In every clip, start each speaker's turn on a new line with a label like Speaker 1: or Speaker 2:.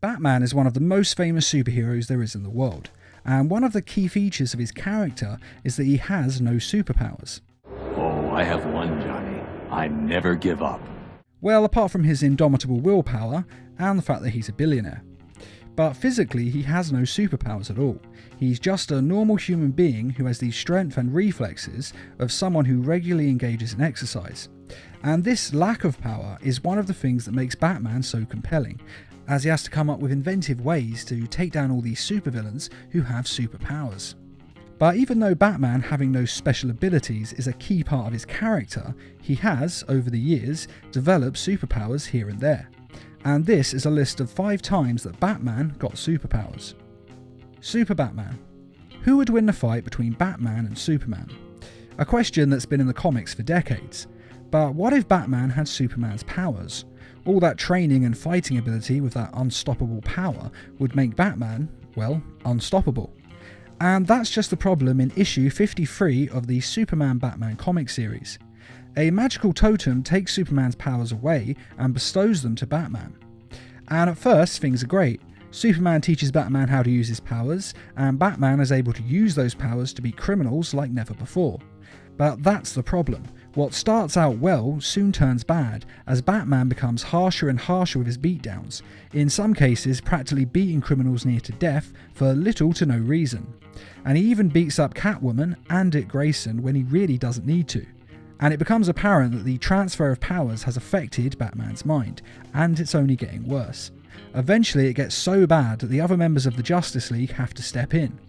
Speaker 1: Batman is one of the most famous superheroes there is in the world, and one of the key features of his character is that he has no superpowers.
Speaker 2: Oh, I have one, Johnny. I never give up.
Speaker 1: Well, apart from his indomitable willpower and the fact that he's a billionaire. But physically, he has no superpowers at all. He's just a normal human being who has the strength and reflexes of someone who regularly engages in exercise. And this lack of power is one of the things that makes Batman so compelling, as he has to come up with inventive ways to take down all these supervillains who have superpowers. But even though Batman having no special abilities is a key part of his character, he has, over the years, developed superpowers here and there. And this is a list of 5 times that Batman got superpowers. Super Batman. Who would win the fight between Batman and Superman? A question that's been in the comics for decades. But what if Batman had Superman's powers? All that training and fighting ability with that unstoppable power would make Batman, well, unstoppable. And that's just the problem in issue 53 of the Superman Batman comic series. A magical totem takes Superman's powers away and bestows them to Batman. And at first, things are great. Superman teaches Batman how to use his powers, and Batman is able to use those powers to beat criminals like never before. But that's the problem. What starts out well soon turns bad, as Batman becomes harsher and harsher with his beatdowns, in some cases practically beating criminals near to death for little to no reason. And he even beats up Catwoman and Dick Grayson when he really doesn't need to. And it becomes apparent that the transfer of powers has affected Batman's mind, and it's only getting worse. Eventually it gets so bad that the other members of the Justice League have to step in.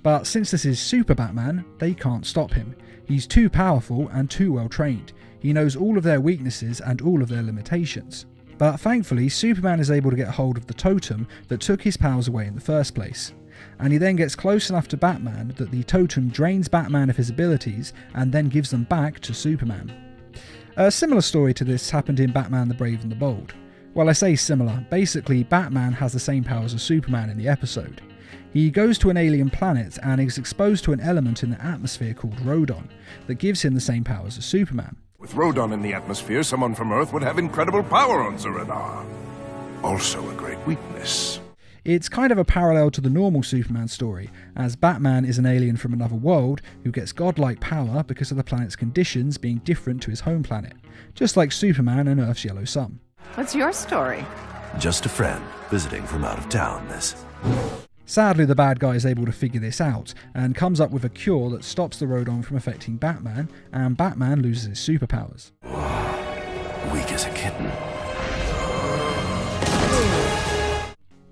Speaker 1: But since this is Super Batman, they can't stop him. He's too powerful and too well trained. He knows all of their weaknesses and all of their limitations. But thankfully, Superman is able to get hold of the totem that took his powers away in the first place. And he then gets close enough to Batman that the totem drains Batman of his abilities and then gives them back to Superman. A similar story to this happened in Batman the Brave and the Bold. Well, I say similar, basically Batman has the same powers as Superman in the episode. He goes to an alien planet and is exposed to an element in the atmosphere called Rodon that gives him the same powers as Superman.
Speaker 3: With Rodon in the atmosphere, someone from Earth would have incredible power on Zeranar. Also a great weakness.
Speaker 1: It's kind of a parallel to the normal Superman story, as Batman is an alien from another world who gets godlike power because of the planet's conditions being different to his home planet, just like Superman and Earth's yellow sun.
Speaker 4: What's your story?
Speaker 5: Just a friend visiting from out of town, miss.
Speaker 1: Sadly, the bad guy is able to figure this out and comes up with a cure that stops the Rodon from affecting Batman, and Batman loses his superpowers.
Speaker 5: Weak as a kitten.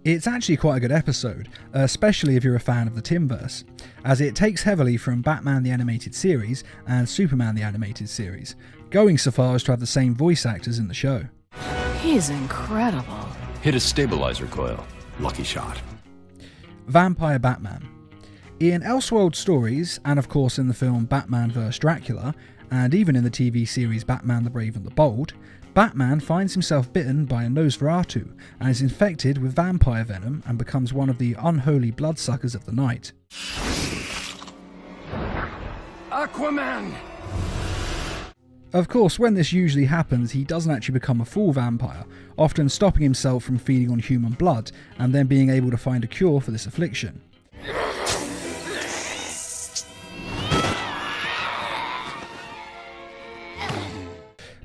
Speaker 1: It's actually quite a good episode, especially if you're a fan of the Timverse, as it takes heavily from Batman the Animated Series and Superman the Animated Series, going so far as to have the same voice actors in the show.
Speaker 4: He's incredible.
Speaker 2: Hit a stabilizer coil. Lucky shot.
Speaker 1: Vampire Batman. In Elseworld stories, and of course in the film Batman vs Dracula, and even in the TV series Batman the Brave and the Bold, Batman finds himself bitten by a Nosferatu and is infected with vampire venom and becomes one of the unholy bloodsuckers of the night.
Speaker 3: Aquaman!
Speaker 1: Of course, when this usually happens, he doesn't actually become a full vampire, often stopping himself from feeding on human blood and then being able to find a cure for this affliction.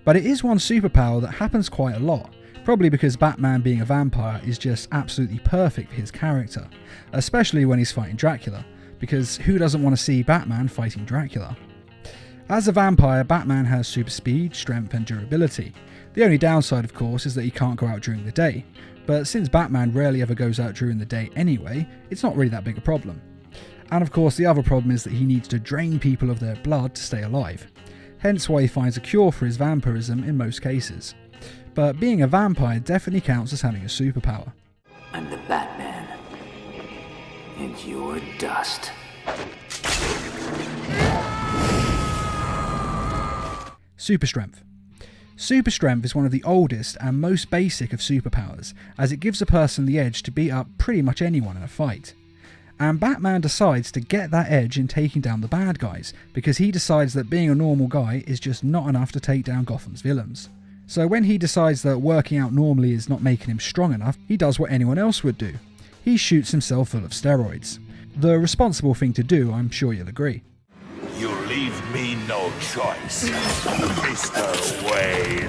Speaker 1: But it is one superpower that happens quite a lot, probably because Batman being a vampire is just absolutely perfect for his character, especially when he's fighting Dracula, because who doesn't want to see Batman fighting Dracula? As a vampire, Batman has super speed, strength and durability. The only downside, of course, is that he can't go out during the day, but since Batman rarely ever goes out during the day anyway, it's not really that big a problem. And of course the other problem is that he needs to drain people of their blood to stay alive. Hence why he finds a cure for his vampirism in most cases. But being a vampire definitely counts as having a superpower.
Speaker 6: I'm the Batman, and you're dust.
Speaker 1: Super strength. Super strength is one of the oldest and most basic of superpowers, as it gives a person the edge to beat up pretty much anyone in a fight. And Batman decides to get that edge in taking down the bad guys, because he decides that being a normal guy is just not enough to take down Gotham's villains. So when he decides that working out normally is not making him strong enough, he does what anyone else would do. He shoots himself full of steroids. The responsible thing to do, I'm sure you'll agree.
Speaker 7: You leave me no choice, Mr. Wayne.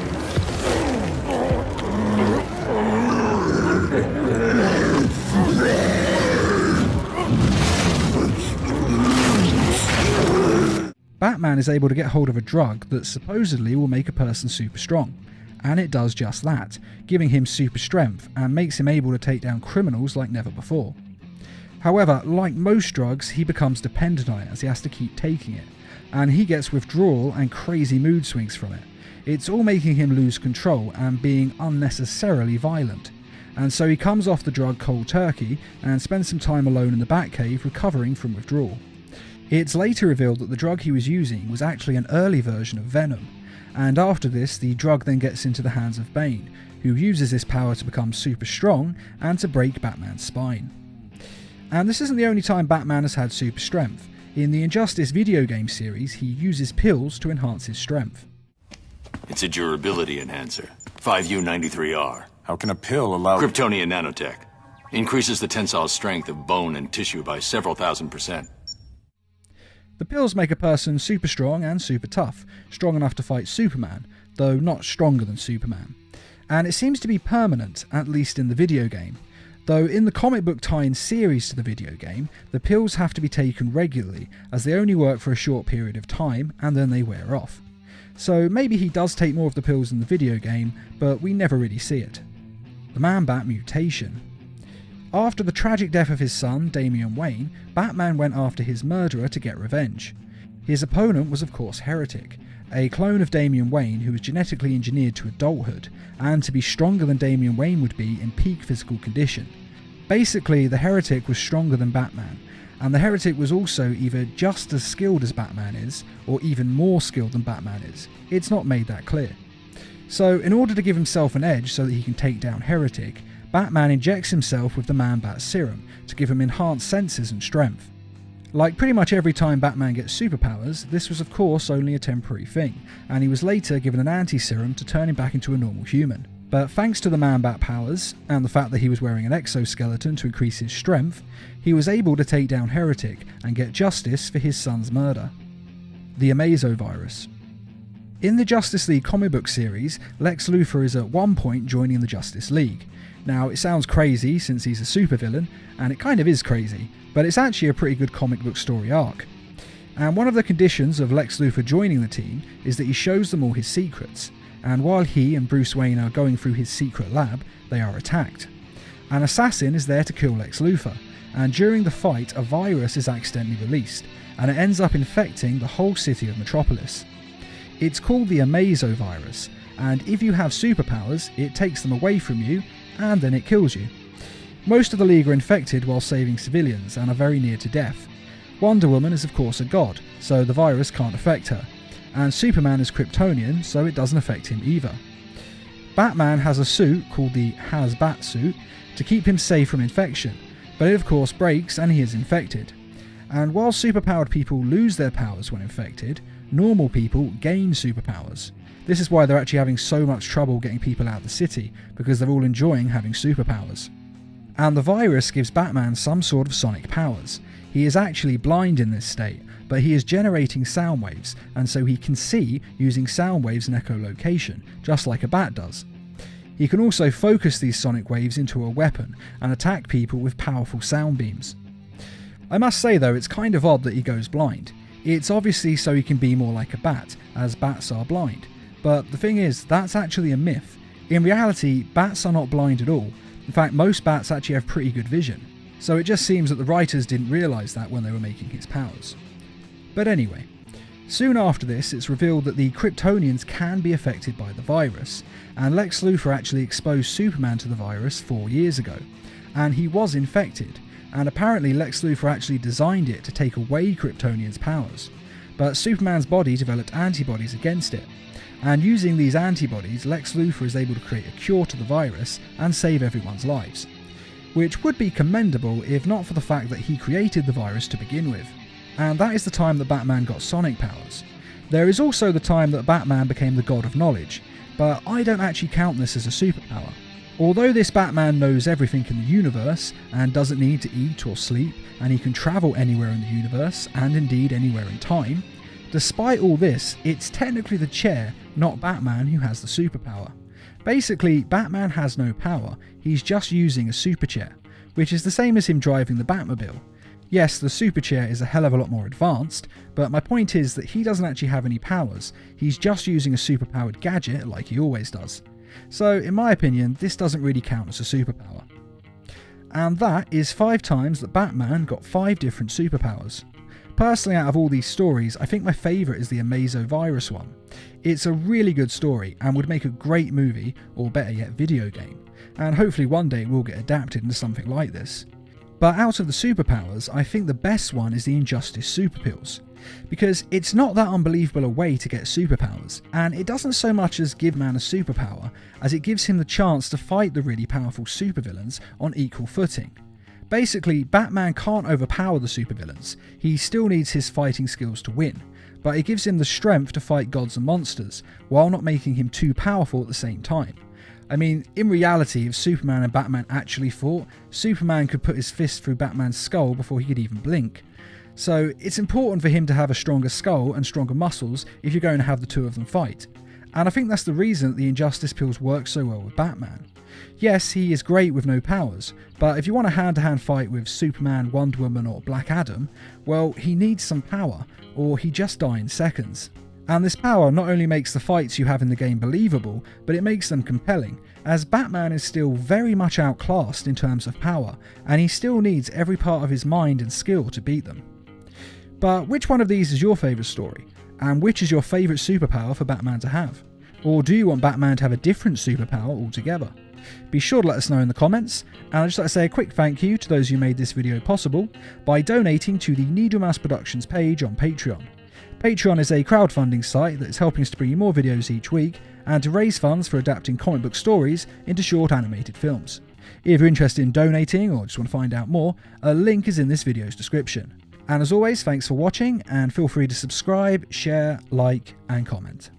Speaker 1: Batman is able to get hold of a drug that supposedly will make a person super strong, and it does just that, giving him super strength and makes him able to take down criminals like never before. However, like most drugs, he becomes dependent on it as he has to keep taking it, and he gets withdrawal and crazy mood swings from it. It's all making him lose control and being unnecessarily violent, and so he comes off the drug cold turkey and spends some time alone in the Batcave recovering from withdrawal. It's later revealed that the drug he was using was actually an early version of Venom, and after this the drug then gets into the hands of Bane, who uses this power to become super strong and to break Batman's spine. And this isn't the only time Batman has had super strength. In the Injustice video game series, he uses pills to enhance his strength.
Speaker 2: It's a durability enhancer. 5U93R.
Speaker 3: How can a pill allow...
Speaker 2: Kryptonian nanotech. Increases the tensile strength of bone and tissue by several thousand%.
Speaker 1: The pills make a person super strong and super tough, strong enough to fight Superman, though not stronger than Superman. And it seems to be permanent, at least in the video game. Though in the comic book tie-in series to the video game, the pills have to be taken regularly, as they only work for a short period of time and then they wear off. So maybe he does take more of the pills in the video game, but we never really see it. The Man-Bat mutation. After the tragic death of his son, Damian Wayne, Batman went after his murderer to get revenge. His opponent was of course Heretic, a clone of Damian Wayne who was genetically engineered to adulthood, and to be stronger than Damian Wayne would be in peak physical condition. Basically, the Heretic was stronger than Batman, and the Heretic was also either just as skilled as Batman is, or even more skilled than Batman is. It's not made that clear. So, in order to give himself an edge so that he can take down Heretic, Batman injects himself with the Man-Bat serum to give him enhanced senses and strength. Like pretty much every time Batman gets superpowers, this was of course only a temporary thing, and he was later given an anti-serum to turn him back into a normal human. But thanks to the Man-Bat powers, and the fact that he was wearing an exoskeleton to increase his strength, he was able to take down Heretic and get justice for his son's murder. The Amazo virus. In the Justice League comic book series, Lex Luthor is at one point joining the Justice League. Now, it sounds crazy since he's a supervillain, and it kind of is crazy, but it's actually a pretty good comic book story arc. And one of the conditions of Lex Luthor joining the team is that he shows them all his secrets, and while he and Bruce Wayne are going through his secret lab, they are attacked. An assassin is there to kill Lex Luthor, and during the fight a virus is accidentally released, and it ends up infecting the whole city of Metropolis. It's called the Amazo virus, and if you have superpowers, it takes them away from you, and then it kills you. Most of the League are infected while saving civilians and are very near to death. Wonder Woman is of course a god, so the virus can't affect her, and Superman is Kryptonian, so it doesn't affect him either. Batman has a suit called the Has-Bat suit to keep him safe from infection, but it of course breaks and he is infected. And while superpowered people lose their powers when infected, normal people gain superpowers. This is why they're actually having so much trouble getting people out of the city, because they're all enjoying having superpowers. And the virus gives Batman some sort of sonic powers. He is actually blind in this state, but he is generating sound waves, and so he can see using sound waves and echolocation, just like a bat does. He can also focus these sonic waves into a weapon and attack people with powerful sound beams. I must say though, it's kind of odd that he goes blind. It's obviously so he can be more like a bat, as bats are blind. But the thing is, that's actually a myth. In reality, bats are not blind at all. In fact, most bats actually have pretty good vision. So it just seems that the writers didn't realise that when they were making his powers. But anyway, soon after this, it's revealed that the Kryptonians can be affected by the virus, and Lex Luthor actually exposed Superman to the virus 4 years ago, and he was infected, and apparently Lex Luthor actually designed it to take away Kryptonians' powers, but Superman's body developed antibodies against it. And using these antibodies, Lex Luthor is able to create a cure to the virus and save everyone's lives. Which would be commendable if not for the fact that he created the virus to begin with. And that is the time that Batman got sonic powers. There is also the time that Batman became the God of Knowledge. but I don't actually count this as a superpower. Although this Batman knows everything in the universe and doesn't need to eat or sleep, and he can travel anywhere in the universe and indeed anywhere in time, despite all this, it's technically the chair, not Batman, who has the superpower. Basically, Batman has no power, he's just using a superchair, which is the same as him driving the Batmobile. Yes, the superchair is a hell of a lot more advanced, but my point is that he doesn't actually have any powers, he's just using a superpowered gadget like he always does. So, in my opinion, this doesn't really count as a superpower. And that is 5 times that Batman got 5 different superpowers. Personally, out of all these stories, I think my favourite is the Amazovirus one. It's a really good story and would make a great movie, or better yet video game, and hopefully one day it will get adapted into something like this. But out of the superpowers, I think the best one is the Injustice super pills, because it's not that unbelievable a way to get superpowers, and it doesn't so much as give man a superpower as it gives him the chance to fight the really powerful supervillains on equal footing. Basically, Batman can't overpower the supervillains, he still needs his fighting skills to win, but it gives him the strength to fight gods and monsters, while not making him too powerful at the same time. I mean, in reality, if Superman and Batman actually fought, Superman could put his fist through Batman's skull before he could even blink. So it's important for him to have a stronger skull and stronger muscles if you're going to have the two of them fight. And I think that's the reason that the Injustice pills work so well with Batman. Yes, he is great with no powers, but if you want a hand-to-hand fight with Superman, Wonder Woman or Black Adam, well, he needs some power, or he just die in seconds. And this power not only makes the fights you have in the game believable, but it makes them compelling, as Batman is still very much outclassed in terms of power, and he still needs every part of his mind and skill to beat them. But which one of these is your favourite story? And which is your favourite superpower for Batman to have? Or do you want Batman to have a different superpower altogether? Be sure to let us know in the comments, and I'd just like to say a quick thank you to those who made this video possible by donating to the Needlemouse Productions page on Patreon. Patreon is a crowdfunding site that is helping us to bring you more videos each week and to raise funds for adapting comic book stories into short animated films. If you're interested in donating or just want to find out more, a link is in this video's description. And as always, thanks for watching and feel free to subscribe, share, like and comment.